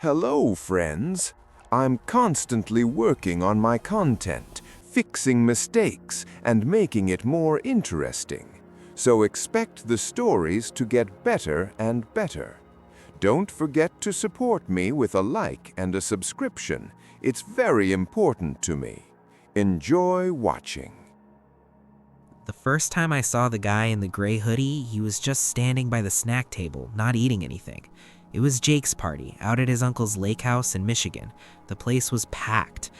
Hello, friends. I'm constantly working on my content, fixing mistakes, and making it more interesting. So expect the stories to get better and better. Don't forget to support me with a like and a subscription. It's very important to me. Enjoy watching. The first time I saw the guy in the gray hoodie, he was just standing by the snack table, not eating anything. It was Jake's party, out at his uncle's lake house in Michigan. The place was packed.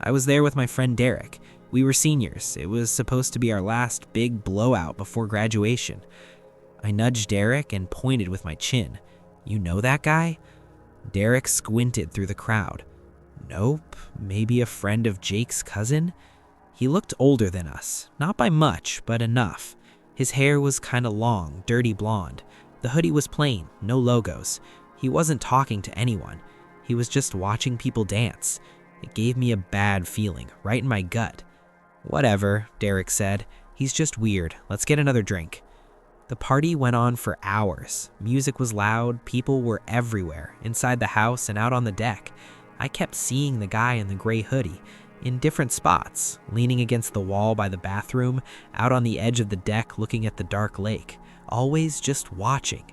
I was there with my friend Derek. We were seniors. It was supposed to be our last big blowout before graduation. I nudged Derek and pointed with my chin. "You know that guy?" Derek squinted through the crowd. "Nope, maybe a friend of Jake's cousin?" He looked older than us, not by much, but enough. His hair was kinda long, dirty blonde. The hoodie was plain, no logos. He wasn't talking to anyone. He was just watching people dance. It gave me a bad feeling, right in my gut. "Whatever," Derek said. "He's just weird. Let's get another drink." The party went on for hours. Music was loud, people were everywhere, inside the house and out on the deck. I kept seeing the guy in the gray hoodie, in different spots, leaning against the wall by the bathroom, out on the edge of the deck looking at the dark lake, always just watching.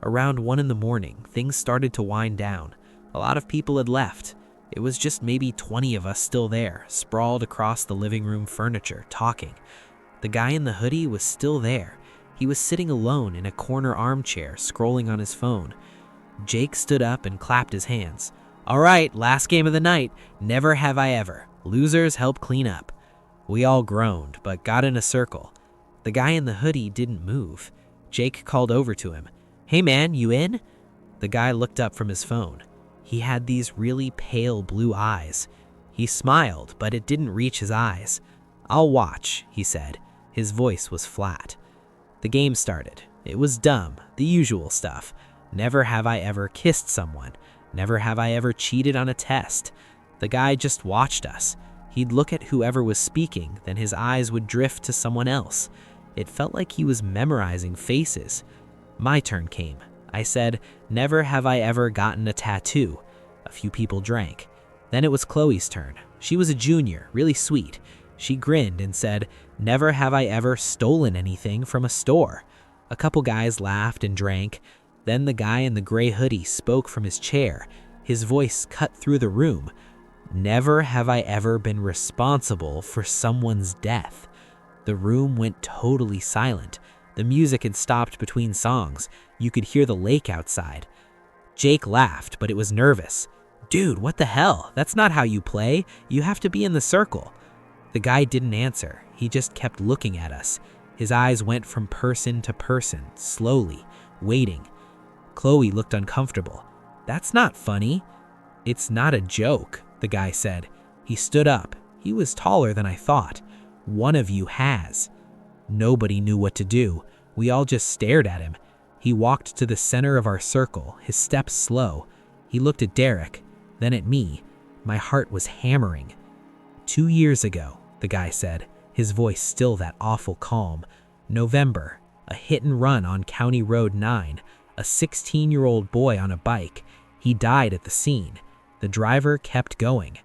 Around 1 in the morning, things started to wind down. A lot of people had left. It was just maybe 20 of us still there, sprawled across the living room furniture, talking. The guy in the hoodie was still there. He was sitting alone in a corner armchair, scrolling on his phone. Jake stood up and clapped his hands. "All right, last game of the night. Never have I ever. Losers help clean up." We all groaned, but got in a circle. The guy in the hoodie didn't move. Jake called over to him. "Hey man, you in?" The guy looked up from his phone. He had these really pale blue eyes. He smiled, but it didn't reach his eyes. "I'll watch," he said. His voice was flat. The game started. It was dumb, the usual stuff. Never have I ever kissed someone. Never have I ever cheated on a test. The guy just watched us. He'd look at whoever was speaking, then his eyes would drift to someone else. It felt like he was memorizing faces. My turn came. I said, "Never have I ever gotten a tattoo." A few people drank. Then it was Chloe's turn. She was a junior, really sweet. She grinned and said, "Never have I ever stolen anything from a store." A couple guys laughed and drank. Then the guy in the gray hoodie spoke from his chair. His voice cut through the room. "Never have I ever been responsible for someone's death." The room went totally silent. The music had stopped between songs. You could hear the lake outside. Jake laughed, but it was nervous. "Dude, what the hell? That's not how you play. You have to be in the circle." The guy didn't answer. He just kept looking at us. His eyes went from person to person, slowly, waiting. Chloe looked uncomfortable. "That's not funny." "It's not a joke," the guy said. He stood up. He was taller than I thought. "One of you has." Nobody knew what to do. We all just stared at him. He walked to the center of our circle, his steps slow. He looked at Derek, then at me. My heart was hammering. "2 years ago," the guy said, his voice still that awful calm. "November, a hit and run on County Road 9. A 16-year-old boy on a bike. He died at the scene. The driver kept going."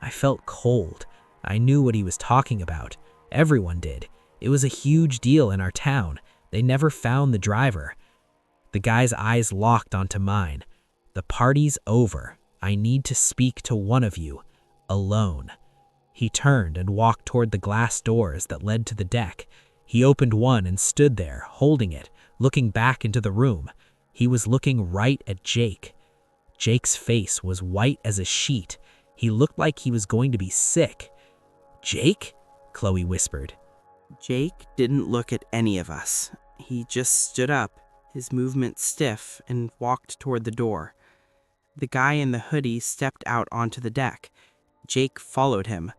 I felt cold. I knew what he was talking about. Everyone did. It was a huge deal in our town. They never found the driver. The guy's eyes locked onto mine. "The party's over. I need to speak to one of you. Alone." He turned and walked toward the glass doors that led to the deck. He opened one and stood there, holding it, looking back into the room. He was looking right at Jake. Jake's face was white as a sheet. He looked like he was going to be sick. "Jake?" Chloe whispered. Jake didn't look at any of us. He just stood up, his movements stiff, and walked toward the door. The guy in the hoodie stepped out onto the deck. Jake followed him.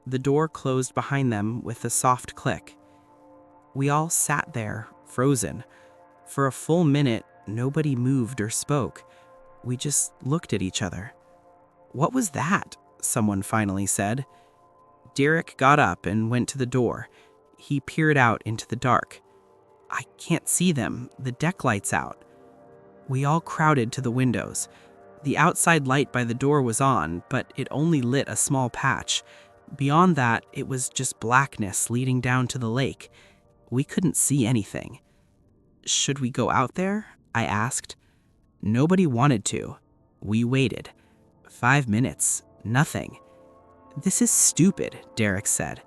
The door closed behind them with a soft click. We all sat there, frozen. For a full minute, nobody moved or spoke. We just looked at each other. "What was that?" someone finally said. Derek got up and went to the door. He peered out into the dark. "I can't see them. The deck light's out." We all crowded to the windows. The outside light by the door was on, but it only lit a small patch. Beyond that, it was just blackness leading down to the lake. We couldn't see anything. "Should we go out there?" I asked. Nobody wanted to. We waited. 5 minutes. Nothing. "This is stupid," Derek said.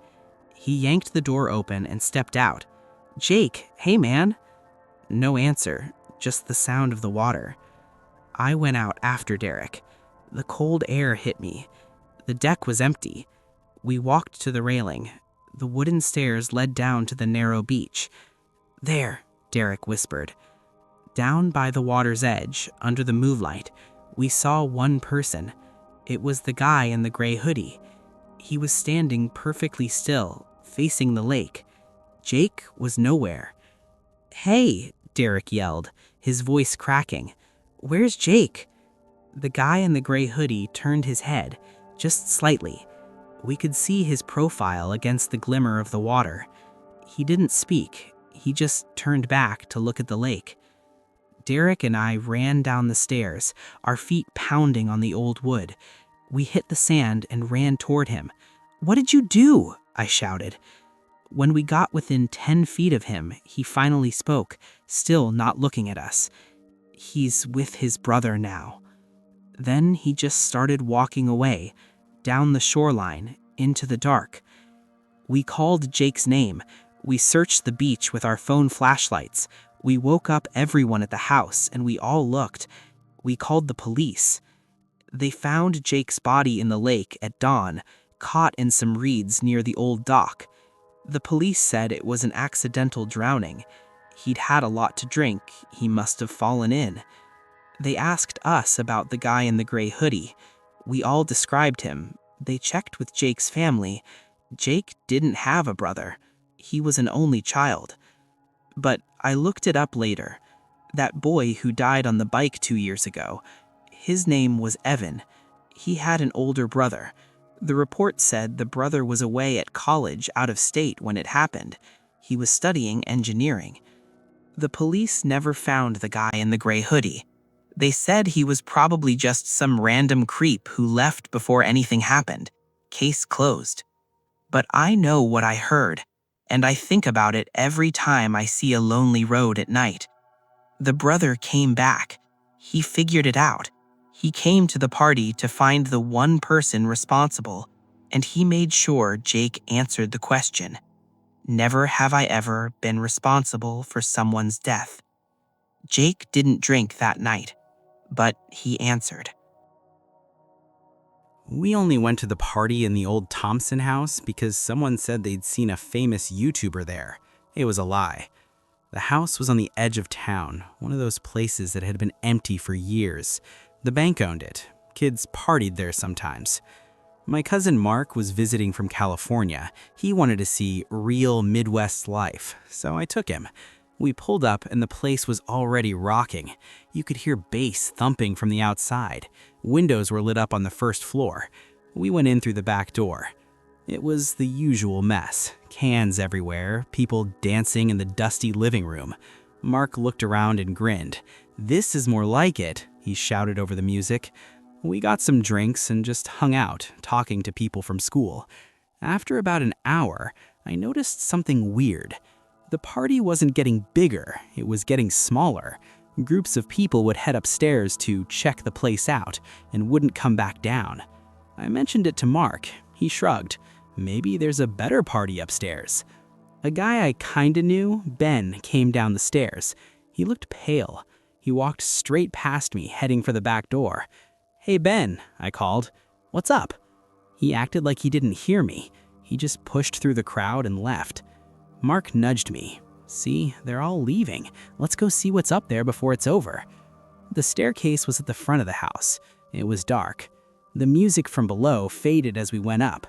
He yanked the door open and stepped out. "Jake, hey man." No answer, just the sound of the water. I went out after Derek. The cold air hit me. The deck was empty. We walked to the railing. The wooden stairs led down to the narrow beach. "There," Derek whispered. Down by the water's edge, under the moonlight, we saw one person. It was the guy in the gray hoodie. He was standing perfectly still, facing the lake. Jake was nowhere. "Hey," Derek yelled, his voice cracking. "Where's Jake?" The guy in the gray hoodie turned his head, just slightly. We could see his profile against the glimmer of the water. He didn't speak. He just turned back to look at the lake. Derek and I ran down the stairs, our feet pounding on the old wood. We hit the sand and ran toward him. "What did you do?" I shouted. When we got within 10 feet of him, he finally spoke, still not looking at us. "He's with his brother now." Then he just started walking away, down the shoreline, into the dark. We called Jake's name. We searched the beach with our phone flashlights. We woke up everyone at the house, and we all looked. We called the police. They found Jake's body in the lake at dawn, caught in some reeds near the old dock. The police said it was an accidental drowning. He'd had a lot to drink. He must have fallen in. They asked us about the guy in the gray hoodie. We all described him. They checked with Jake's family. Jake didn't have a brother. He was an only child. But I looked it up later. That boy who died on the bike 2 years ago, his name was Evan. He had an older brother. The report said the brother was away at college out of state when it happened. He was studying engineering. The police never found the guy in the gray hoodie. They said he was probably just some random creep who left before anything happened. Case closed. But I know what I heard, and I think about it every time I see a lonely road at night. The brother came back. He figured it out. He came to the party to find the one person responsible, and he made sure Jake answered the question. Never have I ever been responsible for someone's death. Jake didn't drink that night, but he answered. We only went to the party in the old Thompson house because someone said they'd seen a famous YouTuber there. It was a lie. The house was on the edge of town, one of those places that had been empty for years. The bank owned it. Kids partied there sometimes. My cousin Mark was visiting from California. He wanted to see real Midwest life, so I took him. We pulled up and the place was already rocking. You could hear bass thumping from the outside. Windows were lit up on the first floor. We went in through the back door. It was the usual mess. Cans everywhere, people dancing in the dusty living room. Mark looked around and grinned. "This is more like it," he shouted over the music. We got some drinks and just hung out, talking to people from school. After about an hour, I noticed something weird. The party wasn't getting bigger, it was getting smaller. Groups of people would head upstairs to check the place out and wouldn't come back down. I mentioned it to Mark. He shrugged. Maybe there's a better party upstairs. A guy I kinda knew, Ben, came down the stairs. He looked pale. He walked straight past me, heading for the back door. "Hey Ben," I called. "What's up?" He acted like he didn't hear me. He just pushed through the crowd and left. Mark nudged me. "See, they're all leaving. Let's go see what's up there before it's over." The staircase was at the front of the house. It was dark. The music from below faded as we went up.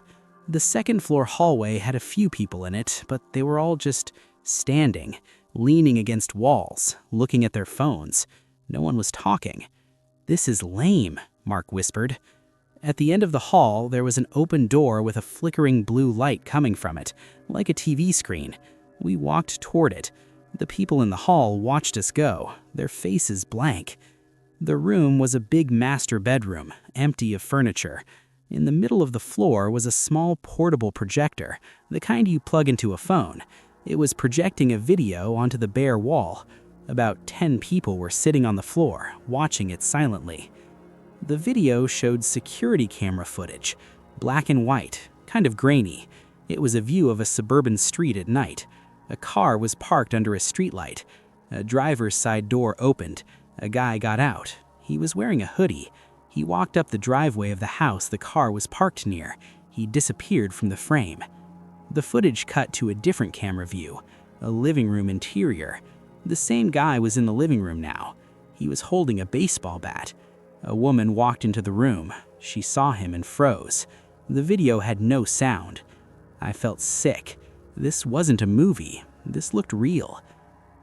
The second floor hallway had a few people in it, but they were all just standing, leaning against walls, looking at their phones. No one was talking. "This is lame," Mark whispered. At the end of the hall, there was an open door with a flickering blue light coming from it, like a TV screen. We walked toward it. The people in the hall watched us go, their faces blank. The room was a big master bedroom, empty of furniture. In the middle of the floor was a small portable projector, the kind you plug into a phone. It was projecting a video onto the bare wall. About 10 people were sitting on the floor, watching it silently. The video showed security camera footage, black and white, kind of grainy. It was a view of a suburban street at night. A car was parked under a streetlight. A driver's side door opened. A guy got out. He was wearing a hoodie. He walked up the driveway of the house the car was parked near. He disappeared from the frame. The footage cut to a different camera view, a living room interior. The same guy was in the living room now. He was holding a baseball bat. A woman walked into the room. She saw him and froze. The video had no sound. I felt sick. This wasn't a movie. This looked real.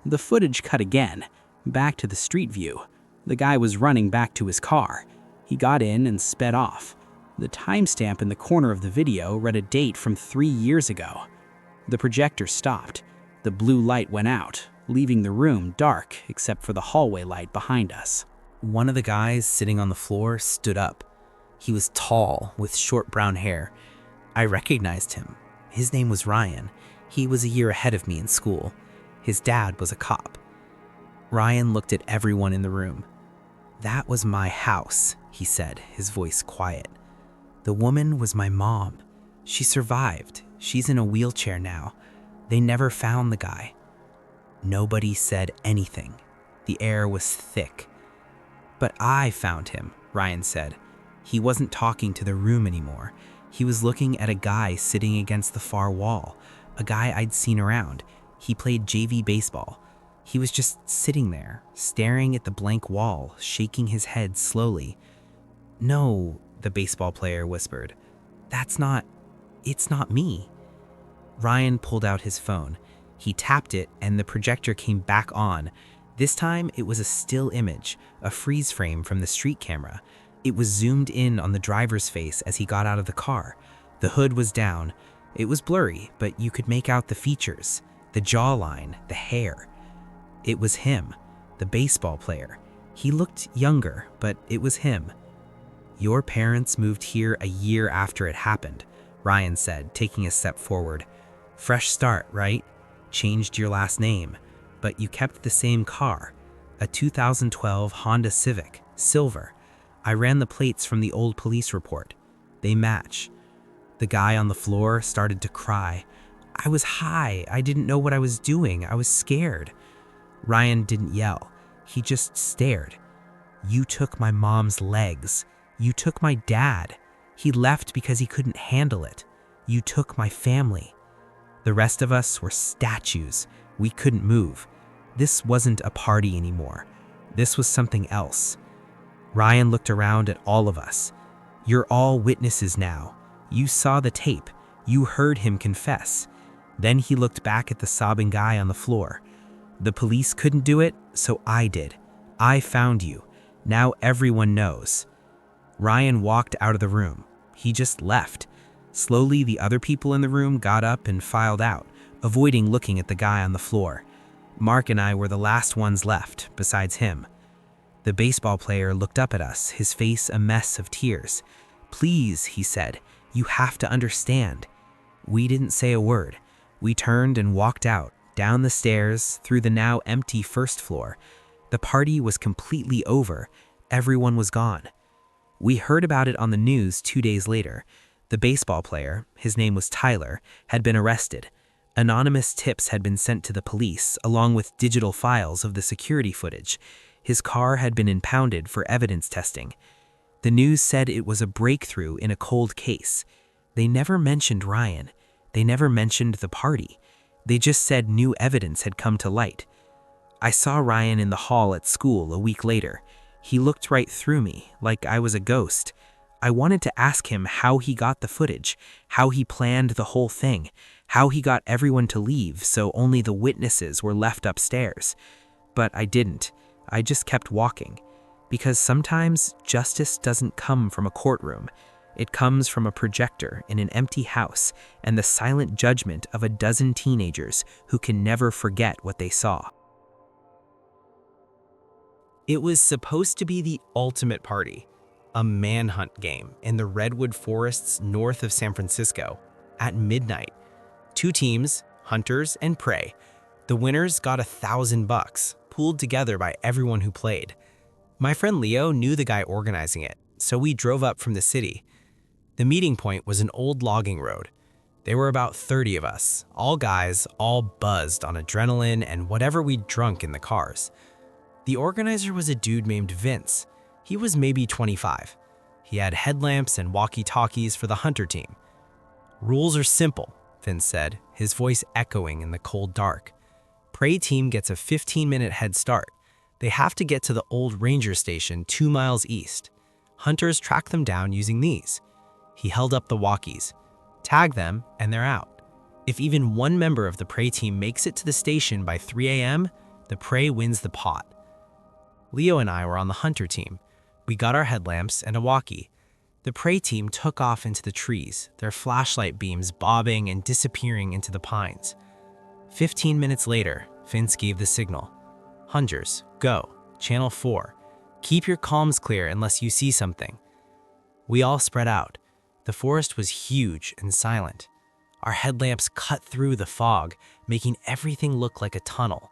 The footage cut again, back to the street view. The guy was running back to his car. He got in and sped off. The timestamp in the corner of the video read a date from 3 years ago. The projector stopped. The blue light went out, leaving the room dark except for the hallway light behind us. One of the guys sitting on the floor stood up. He was tall, with short brown hair. I recognized him. His name was Ryan. He was a year ahead of me in school. His dad was a cop. Ryan looked at everyone in the room. "That was my house," he said, his voice quiet. "The woman was my mom. She survived. She's in a wheelchair now. They never found the guy." Nobody said anything. The air was thick. "But I found him," Ryan said. He wasn't talking to the room anymore. He was looking at a guy sitting against the far wall, a guy I'd seen around. He played JV baseball. He was just sitting there, staring at the blank wall, shaking his head slowly. "No," the baseball player whispered. It's not me." Ryan pulled out his phone. He tapped it and the projector came back on. This time it was a still image, a freeze frame from the street camera. It was zoomed in on the driver's face as he got out of the car. The hood was down. It was blurry, but you could make out the features, the jawline, the hair. It was him, the baseball player. He looked younger, but it was him. "Your parents moved here a year after it happened," Ryan said, taking a step forward. "Fresh start, right? Changed your last name, but you kept the same car, a 2012 Honda Civic, silver. I ran the plates from the old police report. They match." The guy on the floor started to cry. "I was high. I didn't know what I was doing. I was scared." Ryan didn't yell. He just stared. "You took my mom's legs. You took my dad. He left because he couldn't handle it. You took my family." The rest of us were statues. We couldn't move. This wasn't a party anymore. This was something else. Ryan looked around at all of us. "You're all witnesses now. You saw the tape. You heard him confess." Then he looked back at the sobbing guy on the floor. "The police couldn't do it, so I did. I found you. Now everyone knows." Ryan walked out of the room. He just left. Slowly, the other people in the room got up and filed out, avoiding looking at the guy on the floor. Mark and I were the last ones left, besides him. The baseball player looked up at us, his face a mess of tears. "Please," he said, "you have to understand." We didn't say a word. We turned and walked out, down the stairs, through the now empty first floor. The party was completely over. Everyone was gone. We heard about it on the news 2 days later. The baseball player, his name was Tyler, had been arrested. Anonymous tips had been sent to the police, along with digital files of the security footage. His car had been impounded for evidence testing. The news said it was a breakthrough in a cold case. They never mentioned Ryan. They never mentioned the party. They just said new evidence had come to light. I saw Ryan in the hall at school a week later. He looked right through me, like I was a ghost. I wanted to ask him how he got the footage, how he planned the whole thing, how he got everyone to leave so only the witnesses were left upstairs. But I didn't. I just kept walking. Because sometimes justice doesn't come from a courtroom. It comes from a projector in an empty house and the silent judgment of a dozen teenagers who can never forget what they saw. It was supposed to be the ultimate party, a manhunt game in the redwood forests north of San Francisco at midnight. 2 teams, hunters and prey. The winners got $1,000, pooled together by everyone who played. My friend Leo knew the guy organizing it, so we drove up from the city. The meeting point was an old logging road. There were about 30 of us, all guys, all buzzed on adrenaline and whatever we'd drunk in the cars. The organizer was a dude named Vince. He was maybe 25. He had headlamps and walkie-talkies for the hunter team. "Rules are simple," Vince said, his voice echoing in the cold dark. "Prey team gets a 15-minute head start. They have to get to the old ranger station 2 miles east. Hunters track them down using these." He held up the walkies. "Tag them, and they're out. If even one member of the prey team makes it to the station by 3 a.m., the prey wins the pot." Leo and I were on the hunter team. We got our headlamps and a walkie. The prey team took off into the trees, their flashlight beams bobbing and disappearing into the pines. 15 minutes later, Vince gave the signal. "Hunters, go. Channel 4. Keep your comms clear unless you see something." We all spread out. The forest was huge and silent. Our headlamps cut through the fog, making everything look like a tunnel.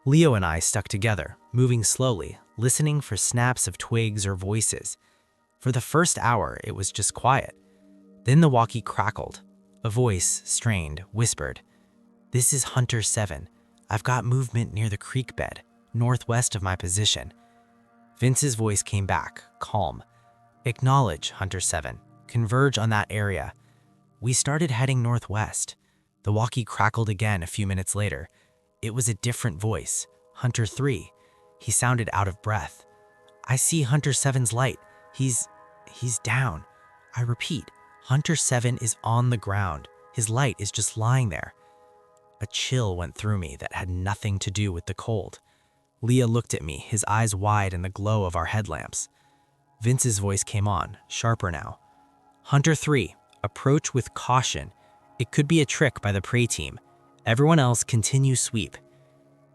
Leo and I stuck together, moving slowly, listening for snaps of twigs or voices. For the first hour, it was just quiet. Then the walkie crackled. A voice, strained, whispered, "This is Hunter 7. I've got movement near the creek bed, northwest of my position." Vince's voice came back, calm. "Acknowledge, Hunter 7. Converge on that area." We started heading northwest. The walkie crackled again a few minutes later. It was a different voice, Hunter 3. He sounded out of breath. "I see Hunter 7's light. He's down. I repeat, Hunter 7 is on the ground. His light is just lying there." A chill went through me that had nothing to do with the cold. Leah looked at me, his eyes wide in the glow of our headlamps. Vince's voice came on, sharper now. "Hunter 3, approach with caution. It could be a trick by the prey team. Everyone else continue sweep."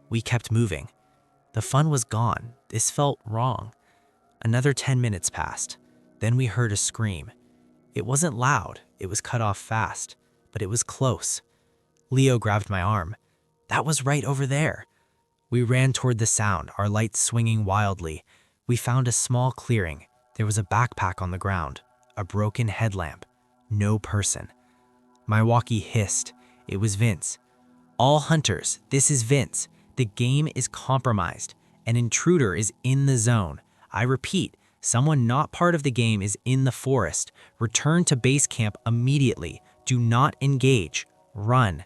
We kept moving. The fun was gone. This felt wrong. Another 10 minutes passed. Then we heard a scream. It wasn't loud, it was cut off fast, but it was close. Leo grabbed my arm. "That was right over there." We ran toward the sound, our lights swinging wildly. We found a small clearing. There was a backpack on the ground, a broken headlamp, no person. My walkie hissed. It was Vince. "All hunters, this is Vince. The game is compromised. An intruder is in the zone. I repeat, someone not part of the game is in the forest. Return to base camp immediately. Do not engage. Run."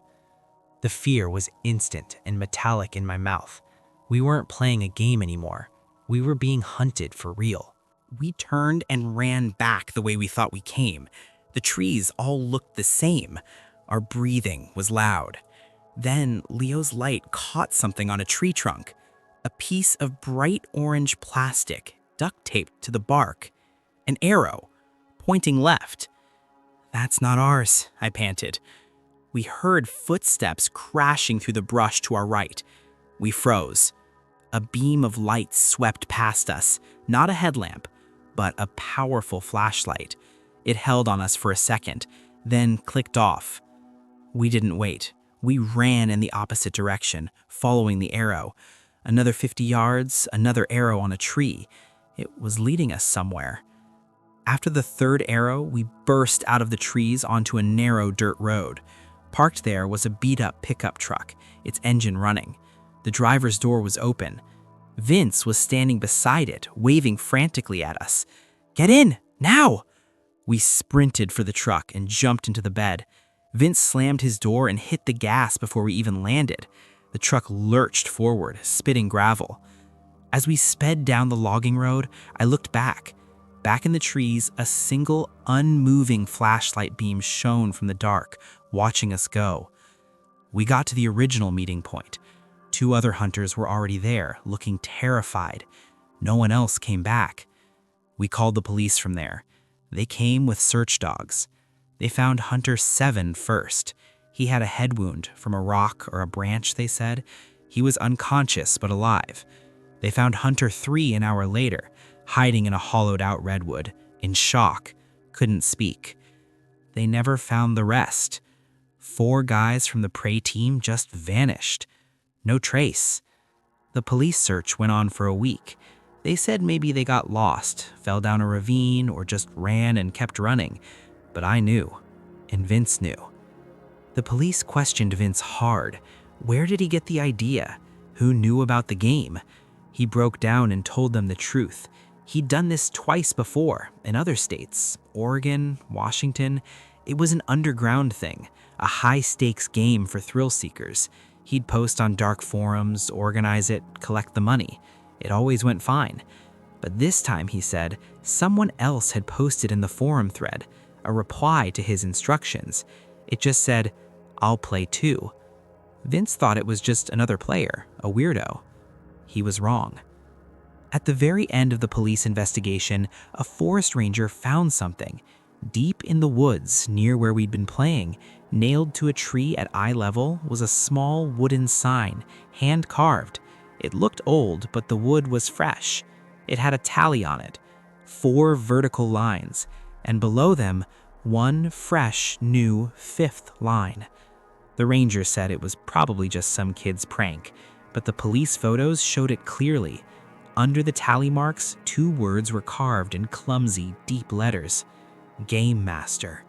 The fear was instant and metallic in my mouth. We weren't playing a game anymore. We were being hunted for real. We turned and ran back the way we thought we came. The trees all looked the same. Our breathing was loud. Then Leo's light caught something on a tree trunk. A piece of bright orange plastic duct taped to the bark. An arrow, pointing left. "That's not ours," I panted. We heard footsteps crashing through the brush to our right. We froze. A beam of light swept past us, not a headlamp, but a powerful flashlight. It held on us for a second, then clicked off. We didn't wait. We ran in the opposite direction, following the arrow. Another 50 yards, another arrow on a tree. It was leading us somewhere. After the third arrow, we burst out of the trees onto a narrow dirt road. Parked there was a beat-up pickup truck, its engine running. The driver's door was open. Vince was standing beside it, waving frantically at us. "Get in, now!" We sprinted for the truck and jumped into the bed. Vince slammed his door and hit the gas before we even landed. The truck lurched forward, spitting gravel. As we sped down the logging road, I looked back. Back in the trees, a single, unmoving flashlight beam shone from the dark, watching us go. We got to the original meeting point. 2 other hunters were already there, looking terrified. No one else came back. We called the police from there. They came with search dogs. They found Hunter 7 first. He had a head wound from a rock or a branch, they said. He was unconscious but alive. They found Hunter 3 an hour later, hiding in a hollowed-out redwood, in shock, couldn't speak. They never found the rest. 4 guys from the prey team just vanished. No trace. The police search went on for a week. They said maybe they got lost, fell down a ravine, or just ran and kept running. But I knew, and Vince knew. The police questioned Vince hard. Where did he get the idea? Who knew about the game? He broke down and told them the truth. He'd done this twice before, in other states, Oregon, Washington. It was an underground thing, a high-stakes game for thrill seekers. He'd post on dark forums, organize it, collect the money. It always went fine. But this time, he said, someone else had posted in the forum thread, a reply to his instructions. It just said, "I'll play too." Vince thought it was just another player, a weirdo. He was wrong. At the very end of the police investigation, a forest ranger found something. Deep in the woods, near where we'd been playing, nailed to a tree at eye level was a small wooden sign, hand-carved. It looked old, but the wood was fresh. It had a tally on it, 4 vertical lines, and below them, 1 fresh, new 5th line. The ranger said it was probably just some kid's prank, but the police photos showed it clearly. Under the tally marks, 2 words were carved in clumsy, deep letters. Game Master.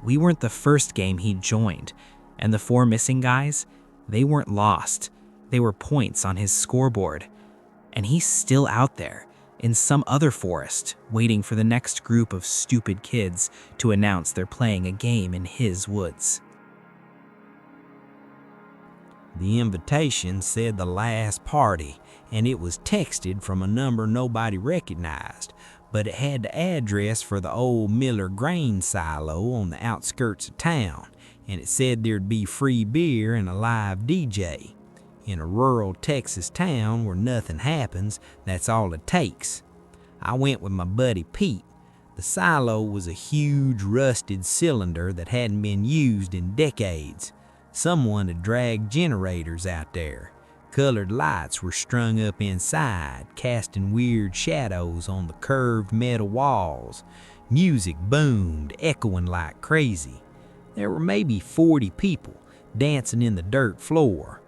We weren't the first game he'd joined, and the 4 missing guys, they weren't lost. They were points on his scoreboard. And he's still out there, in some other forest, waiting for the next group of stupid kids to announce they're playing a game in his woods. The invitation said the last party, and it was texted from a number nobody recognized, but it had the address for the old Miller grain silo on the outskirts of town, and it said there'd be free beer and a live DJ. In a rural Texas town where nothing happens, that's all it takes. I went with my buddy Pete. The silo was a huge rusted cylinder that hadn't been used in decades. Someone had dragged generators out there. Colored lights were strung up inside, casting weird shadows on the curved metal walls. Music boomed, echoing like crazy. There were maybe 40 people dancing in the dirt floor.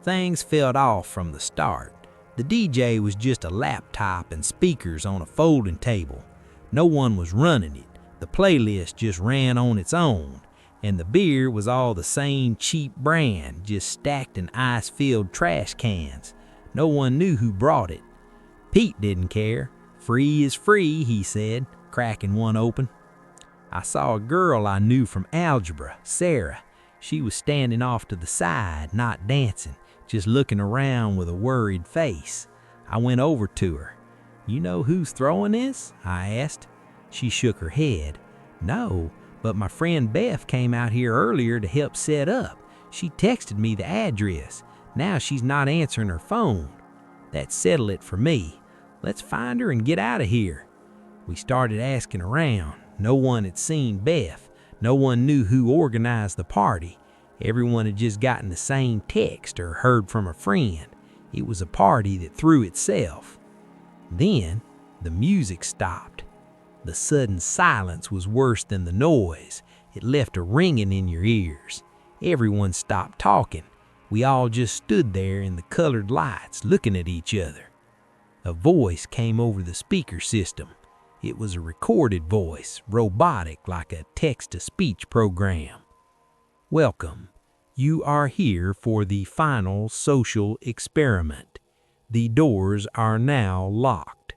Things felt off from the start. The DJ was just a laptop and speakers on a folding table. No one was running it. The playlist just ran on its own. And the beer was all the same cheap brand, just stacked in ice-filled trash cans. No one knew who brought it. Pete didn't care. Free is free, he said, cracking one open. I saw a girl I knew from algebra, Sarah. She was standing off to the side, not dancing, just looking around with a worried face. I went over to her. "You know who's throwing this?" I asked. She shook her head. "No. But my friend Beth came out here earlier to help set up. She texted me the address. Now she's not answering her phone." That settled it for me. Let's find her and get out of here. We started asking around. No one had seen Beth. No one knew who organized the party. Everyone had just gotten the same text or heard from a friend. It was a party that threw itself. Then the music stopped. The sudden silence was worse than the noise. It left a ringing in your ears. Everyone stopped talking. We all just stood there in the colored lights looking at each other. A voice came over the speaker system. It was a recorded voice, robotic like a text-to-speech program. "Welcome. You are here for the final social experiment. The doors are now locked."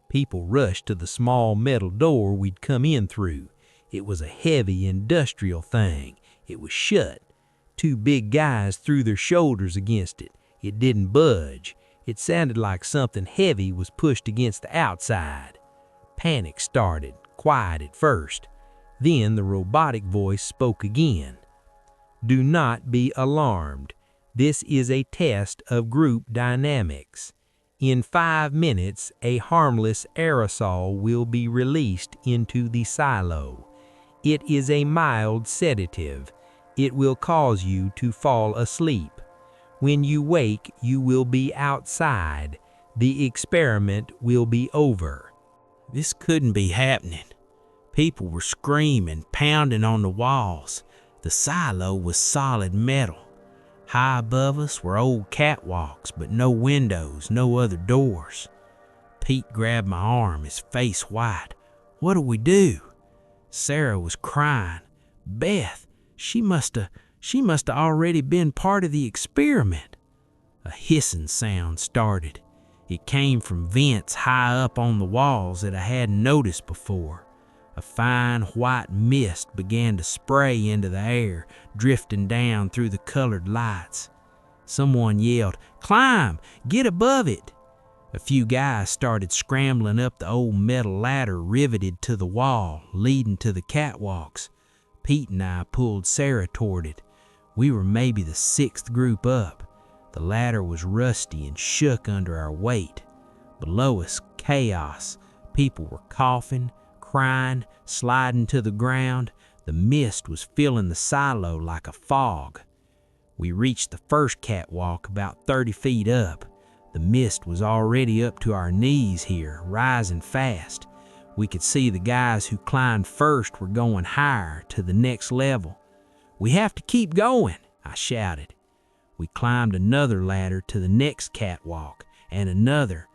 People rushed to the small metal door we'd come in through. It was a heavy industrial thing. It was shut. 2 big guys threw their shoulders against it. It didn't budge. It sounded like something heavy was pushed against the outside. Panic started, quiet at first. Then the robotic voice spoke again. "Do not be alarmed. This is a test of group dynamics. In 5 minutes, a harmless aerosol will be released into the silo. It is a mild sedative. It will cause you to fall asleep. When you wake, you will be outside. The experiment will be over. This couldn't be happening. People were screaming, pounding on the walls. The silo was solid metal. High above us were old catwalks, but no windows, no other doors. Pete grabbed my arm, his face white. What do we do? Sarah was crying. Beth, she must have already been part of the experiment. A hissing sound started. It came from vents high up on the walls that I hadn't noticed before. A fine white mist began to spray into the air, drifting down through the colored lights. Someone yelled, "Climb! Get above it!" A few guys started scrambling up the old metal ladder riveted to the wall, leading to the catwalks. Pete and I pulled Sarah toward it. We were maybe the 6th group up. The ladder was rusty and shook under our weight. Below us, chaos. People were coughing, crying, sliding to the ground. The mist was filling the silo like a fog. We reached the first catwalk about 30 feet up. The mist was already up to our knees here, rising fast. We could see the guys who climbed first were going higher to the next level. "We have to keep going," I shouted. We climbed another ladder to the next catwalk, and another.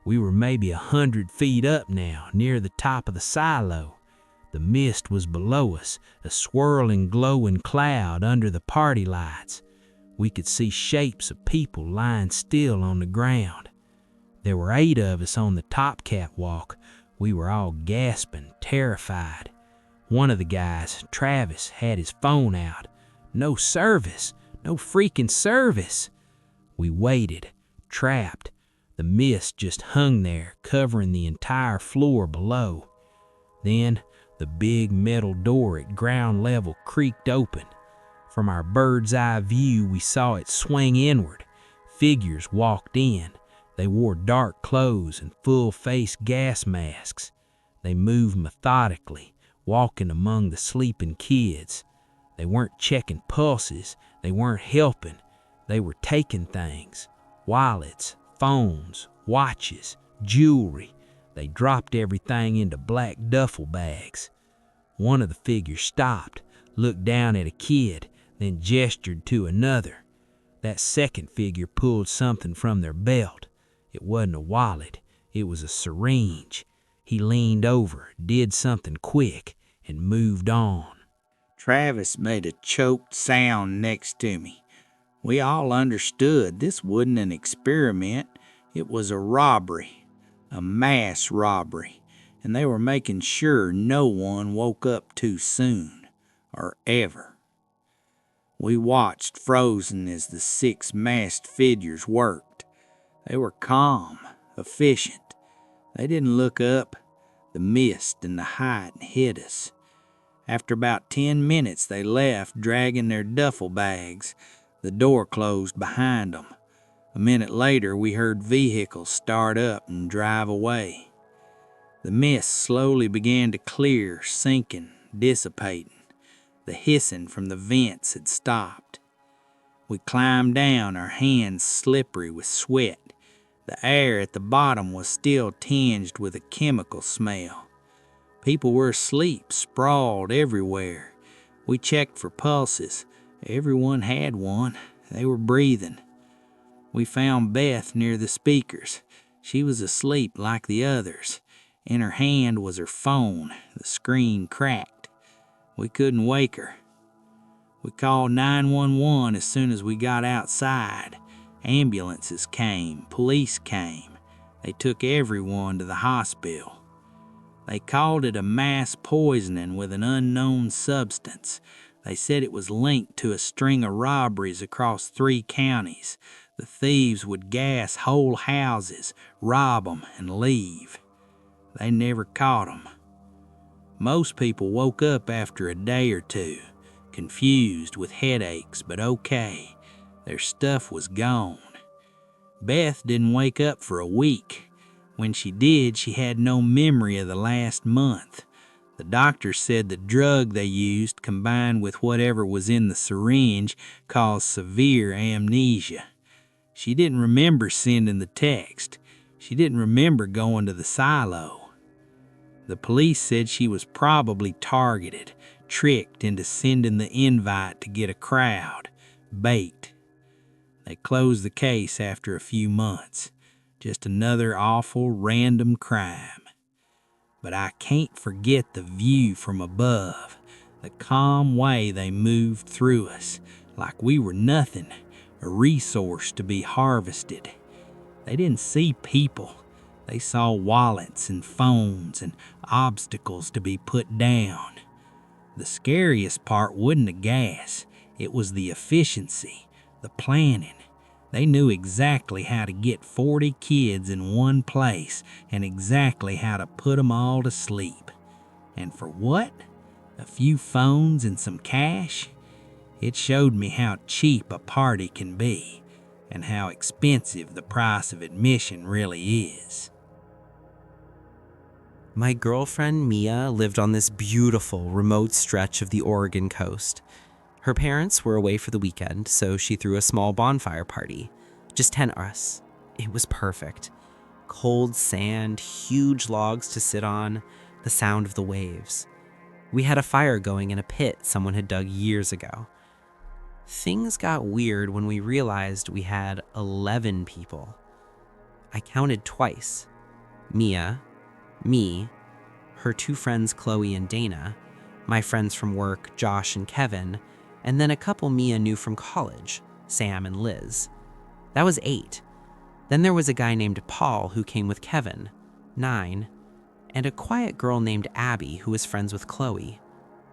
We were maybe 100 feet up now, near the top of the silo. The mist was below us, a swirling, glowing cloud under the party lights. We could see shapes of people lying still on the ground. There were 8 of us on the top catwalk. We were all gasping, terrified. One of the guys, Travis, had his phone out. No service, no freaking service. We waited, trapped. The mist just hung there, covering the entire floor below. Then the big metal door at ground level creaked open. From our bird's eye view, we saw it swing inward. Figures walked in. They wore dark clothes and full-face gas masks. They moved methodically, walking among the sleeping kids. They weren't checking pulses. They weren't helping. They were taking things. Wallets, phones, watches, jewelry. They dropped everything into black duffel bags. One of the figures stopped, looked down at a kid, then gestured to another. That second figure pulled something from their belt. It wasn't a wallet. It was a syringe. He leaned over, did something quick, and moved on. Travis made a choked sound next to me. We all understood this wasn't an experiment. It was a robbery, a mass robbery, and they were making sure no one woke up too soon, or ever. We watched frozen as the 6 masked figures worked. They were calm, efficient. They didn't look up. The mist and the height hid us. After about 10 minutes, they left, dragging their duffel bags. The door closed behind them. A minute later, we heard vehicles start up and drive away. The mist slowly began to clear, sinking, dissipating. The hissing from the vents had stopped. We climbed down, our hands slippery with sweat. The air at the bottom was still tinged with a chemical smell. People were asleep, sprawled everywhere. We checked for pulses. Everyone had one. They were breathing. We found Beth near the speakers. She was asleep like the others. In her hand was her phone. The screen cracked. We couldn't wake her. We called 911 as soon as we got outside. Ambulances came. Police came. They took everyone to the hospital. They called it a mass poisoning with an unknown substance. They said it was linked to a string of robberies across 3 counties. The thieves would gas whole houses, rob them, and leave. They never caught them. Most people woke up after a day or two, confused with headaches, but okay. Their stuff was gone. Beth didn't wake up for a week. When she did, she had no memory of the last month. The doctor said the drug they used, combined with whatever was in the syringe, caused severe amnesia. She didn't remember sending the text. She didn't remember going to the silo. The police said she was probably targeted, tricked into sending the invite to get a crowd, bait. They closed the case after a few months. Just another awful random crime. But I can't forget the view from above, the calm way they moved through us, like we were nothing, a resource to be harvested. They didn't see people. They saw wallets and phones and obstacles to be put down. The scariest part wasn't the gas. It was the efficiency, the planning. They knew exactly how to get 40 kids in one place and exactly how to put them all to sleep. And for what? A few phones and some cash? It showed me how cheap a party can be and how expensive the price of admission really is. My girlfriend Mia lived on this beautiful, remote stretch of the Oregon coast. Her parents were away for the weekend, so she threw a small bonfire party. Just 10 of us. It was perfect. Cold sand, huge logs to sit on, the sound of the waves. We had a fire going in a pit someone had dug years ago. Things got weird when we realized we had 11 people. I counted twice. Mia, me, her two friends Chloe and Dana, my friends from work Josh and Kevin, and then a couple Mia knew from college, Sam and Liz. That was 8. Then there was a guy named Paul who came with Kevin, 9, and a quiet girl named Abby who was friends with Chloe,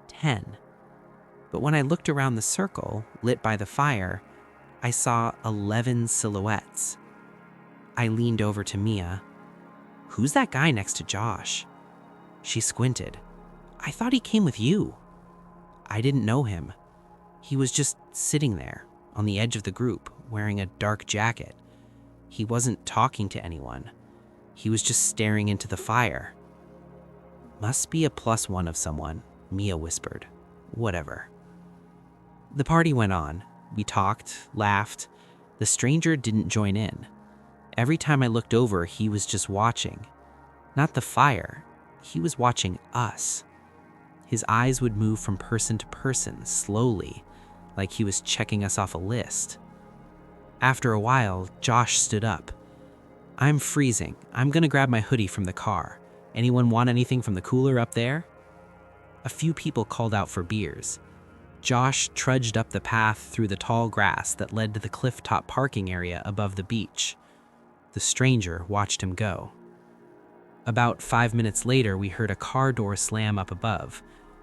10. But when I looked around the circle, lit by the fire, I saw 11 silhouettes. I leaned over to Mia. "Who's that guy next to Josh?" She squinted. "I thought he came with you." I didn't know him. He was just sitting there, on the edge of the group, wearing a dark jacket. He wasn't talking to anyone. He was just staring into the fire. "Must be a +1 of someone," Mia whispered. "Whatever." The party went on. We talked, laughed. The stranger didn't join in. Every time I looked over, he was just watching. Not the fire. He was watching us. His eyes would move from person to person, slowly, like he was checking us off a list. After a while, Josh stood up. "I'm freezing. I'm gonna grab my hoodie from the car. Anyone want anything from the cooler up there?" A few people called out for beers. Josh trudged up the path through the tall grass that led to the cliff-top parking area above the beach. The stranger watched him go. About 5 minutes later, we heard a car door slam up above,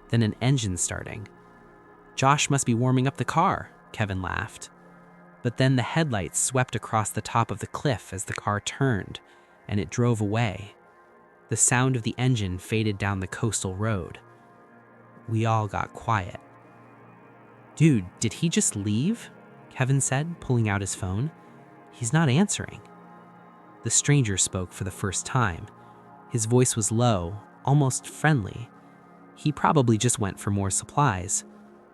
then an engine starting. "Josh must be warming up the car," Kevin laughed. But then the headlights swept across the top of the cliff as the car turned, and it drove away. The sound of the engine faded down the coastal road. We all got quiet. "Dude, did he just leave?" Kevin said, pulling out his phone. "He's not answering." The stranger spoke for the first time. His voice was low, almost friendly. He probably just went for more supplies.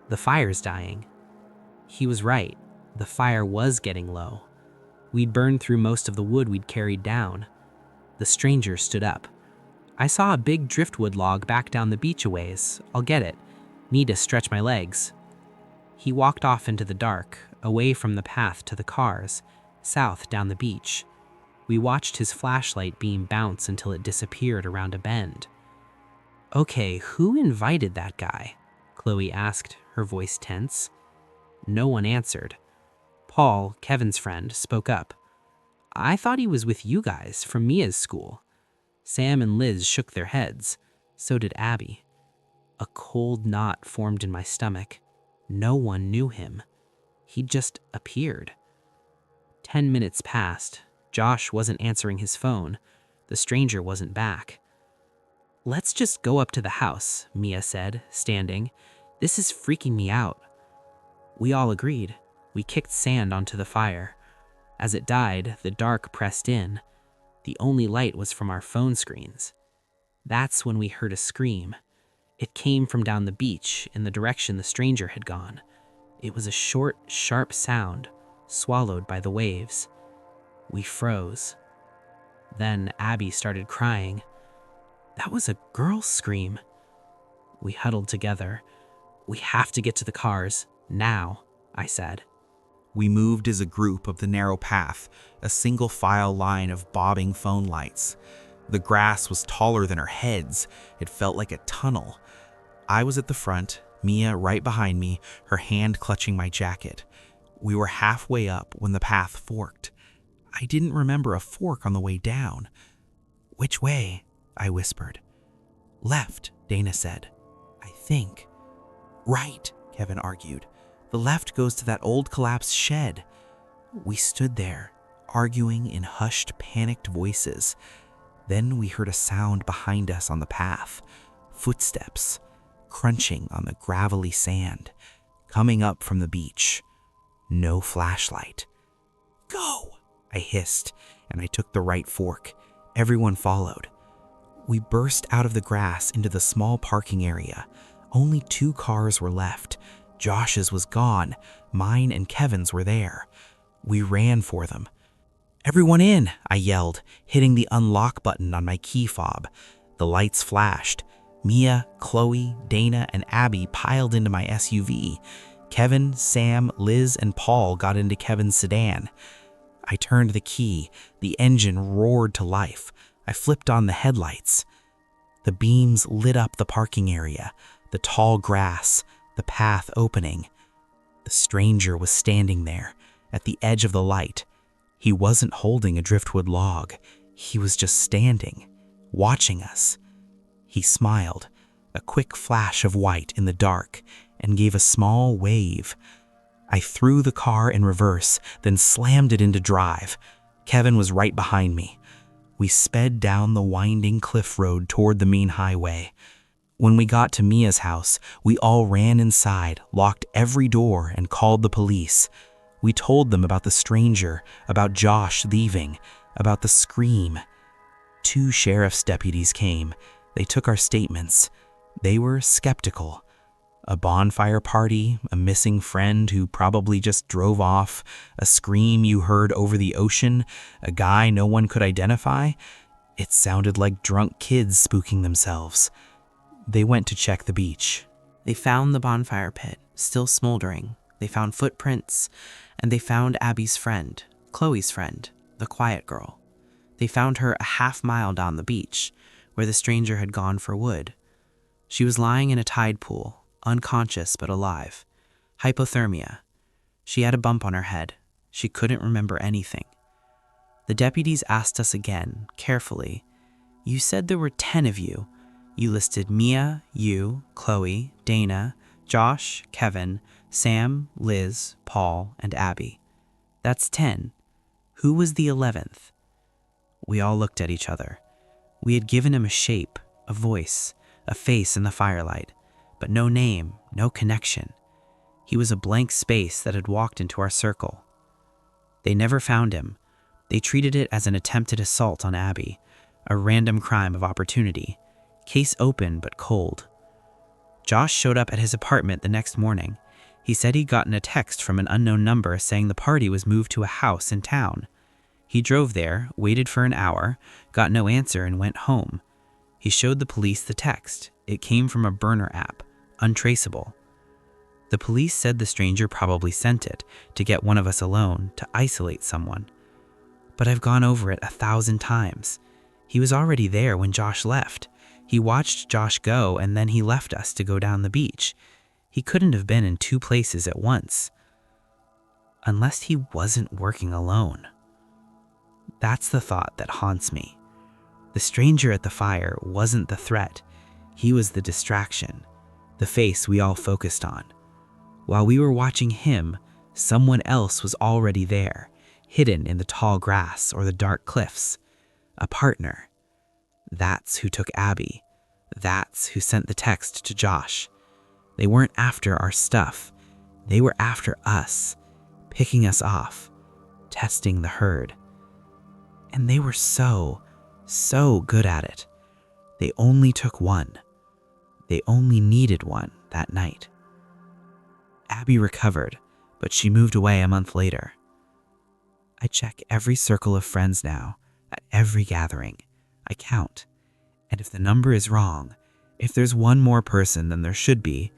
The fire's dying. He was right. The fire was getting low. We'd burned through most of the wood we'd carried down. The stranger stood up. "I saw a big driftwood log back down the beach a ways. I'll get it. Need to stretch my legs." He walked off into the dark, away from the path to the cars, south down the beach. We watched his flashlight beam bounce until it disappeared around a bend. "Okay, who invited that guy?" Chloe asked, her voice tense. No one answered. Paul, Kevin's friend, spoke up. "I thought he was with you guys from Mia's school." Sam and Liz shook their heads. So did Abby. A cold knot formed in my stomach. No one knew him. He'd just appeared. 10 minutes passed. Josh wasn't answering his phone. The stranger wasn't back. "Let's just go up to the house," Mia said, standing. "This is freaking me out." We all agreed. We kicked sand onto the fire. As it died, the dark pressed in. The only light was from our phone screens. That's when we heard a scream. It came from down the beach in the direction the stranger had gone. It was a short, sharp sound, swallowed by the waves. We froze. Then Abby started crying. That was a girl's scream. We huddled together. We have to get to the cars, now, I said. We moved as a group up the narrow path, a single file line of bobbing phone lights. The grass was taller than our heads. It felt like a tunnel. I was at the front, Mia right behind me, her hand clutching my jacket. We were halfway up when the path forked. I didn't remember a fork on the way down. "Which way?" I whispered. "Left," Dana said. "I think." "Right," Kevin argued. "The left goes to that old collapsed shed." We stood there, arguing in hushed, panicked voices. Then we heard a sound behind us on the path. Footsteps, crunching on the gravelly sand, coming up from the beach. No flashlight. "Go!" I hissed, and I took the right fork. Everyone followed. We burst out of the grass into the small parking area. Only 2 cars were left. Josh's was gone. Mine and Kevin's were there. We ran for them. "Everyone in!" I yelled, hitting the unlock button on my key fob. The lights flashed. Mia, Chloe, Dana, and Abby piled into my SUV. Kevin, Sam, Liz, and Paul got into Kevin's sedan. I turned the key. The engine roared to life. I flipped on the headlights. The beams lit up the parking area, the tall grass, the path opening. The stranger was standing there, at the edge of the light. He wasn't holding a driftwood log. He was just standing, watching us. He smiled, a quick flash of white in the dark, and gave a small wave. I threw the car in reverse, then slammed it into drive. Kevin was right behind me. We sped down the winding cliff road toward the main highway. When we got to Mia's house, we all ran inside, locked every door, and called the police. We told them about the stranger, about Josh leaving, about the scream. 2 sheriff's deputies came. They took our statements. They were skeptical. A bonfire party, a missing friend who probably just drove off, a scream you heard over the ocean, a guy no one could identify. It sounded like drunk kids spooking themselves. They went to check the beach. They found the bonfire pit, still smoldering. They found footprints, and they found Abby's friend, Chloe's friend, the quiet girl. They found her a half-mile down the beach, where the stranger had gone for wood. She was lying in a tide pool, unconscious but alive. Hypothermia. She had a bump on her head. She couldn't remember anything. The deputies asked us again, carefully. "You said there were 10 of you. You listed Mia, you, Chloe, Dana, Josh, Kevin, Sam, Liz, Paul, and Abby. That's 10. Who was the 11th? We all looked at each other. We had given him a shape, a voice, a face in the firelight, but no name, no connection. He was a blank space that had walked into our circle. They never found him. They treated it as an attempted assault on Abby, a random crime of opportunity. Case open but cold. Josh showed up at his apartment the next morning. He said he'd gotten a text from an unknown number saying the party was moved to a house in town. He drove there, waited for an hour, got no answer, and went home. He showed the police the text. It came from a burner app, untraceable. The police said the stranger probably sent it to get one of us alone, to isolate someone. But I've gone over it 1,000 times. He was already there when Josh left. He watched Josh go, and then he left us to go down the beach. He couldn't have been in 2 places at once. Unless he wasn't working alone. That's the thought that haunts me. The stranger at the fire wasn't the threat. He was the distraction, the face we all focused on. While we were watching him, someone else was already there, hidden in the tall grass or the dark cliffs. A partner. That's who took Abby. That's who sent the text to Josh. They weren't after our stuff. They were after us, picking us off, testing the herd. And they were so good at it. They only took one. They only needed one that night. Abby recovered, but she moved away a month later. I check every circle of friends now, at every gathering. I count. And if the number is wrong, if there's one more person than there should be,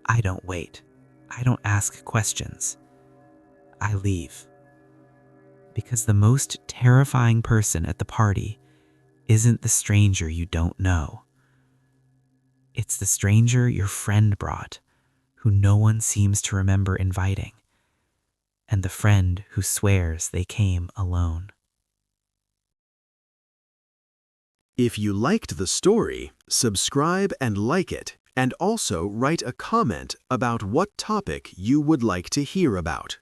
I don't wait. I don't ask questions. I leave. Because the most terrifying person at the party isn't the stranger you don't know. It's the stranger your friend brought, who no one seems to remember inviting, and the friend who swears they came alone. If you liked the story, subscribe and like it, and also write a comment about what topic you would like to hear about.